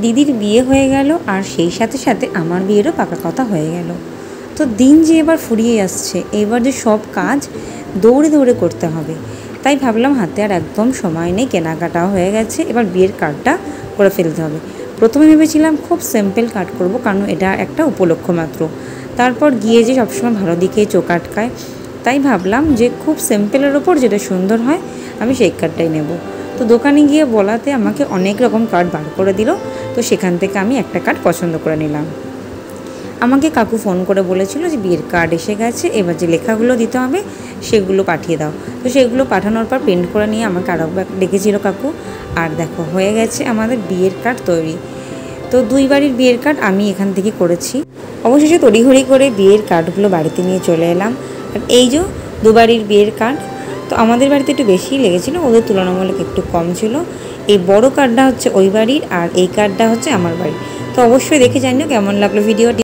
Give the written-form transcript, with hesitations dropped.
দিদির বিয়ে হয়ে গেল আর সেই সাথে সাথে আমার বিয়েরও পাকা কথা হয়ে গেল। তো দিন যে এবার ফুরিয়ে আসছে, এবার যে সব কাজ দৌড়ে দৌড়ে করতে হবে, তাই ভাবলাম হাতে আর একদম সময় নেই, কেনাকাটাও হয়ে গেছে, এবার বিয়ের কার্ডটা করে ফেলতে হবে। প্রথমে ভেবেছিলাম খুব সিম্পল কার্ড করব, কারণ এটা একটা উপলক্ষ মাত্র। তারপর গিয়ে যে সবসময় ভালো দিকে চোখ আটকায়, তাই ভাবলাম যে খুব সিম্পলের ওপর যেটা সুন্দর হয় আমি সেই কার্ডটাই নেব। তো দোকানে গিয়ে বলাতে আমাকে অনেক রকম কার্ড বার করে দিল। তো সেখান থেকে আমি একটা কার্ড পছন্দ করে নিলাম। আমাকে কাকু ফোন করে বলেছিল যে বিয়ের কার্ড এসে গেছে, এবার যে লেখাগুলো দিতে হবে সেগুলো পাঠিয়ে দাও। তো সেগুলো পাঠানোর পর প্রিন্ট করে নিয়ে আমাকে আরও ডেকেছিল কাকু। আর দেখো হয়ে গেছে আমাদের বিয়ের কার্ড তৈরি। তো 2 বাড়ির বিয়ের কার্ড আমি এখান থেকে করেছি। অবশেষে তড়িঘড়ি করে বিয়ের কার্ডগুলো বাড়িতে নিয়ে চলে এলাম। আর এই যে 2 বাড়ির বিয়ের কার্ড, তো আমাদের বাড়িতে একটু বেশিই লেগেছিলো, ওদের তুলনামূলক একটু কম ছিল। এই বড় কার্ডটা হচ্ছে ওই বাড়ির, আর এই কার্ডটা হচ্ছে আমার বাড়ির। তো অবশ্যই দেখে জানিও কেমন লাগলো ভিডিওটি।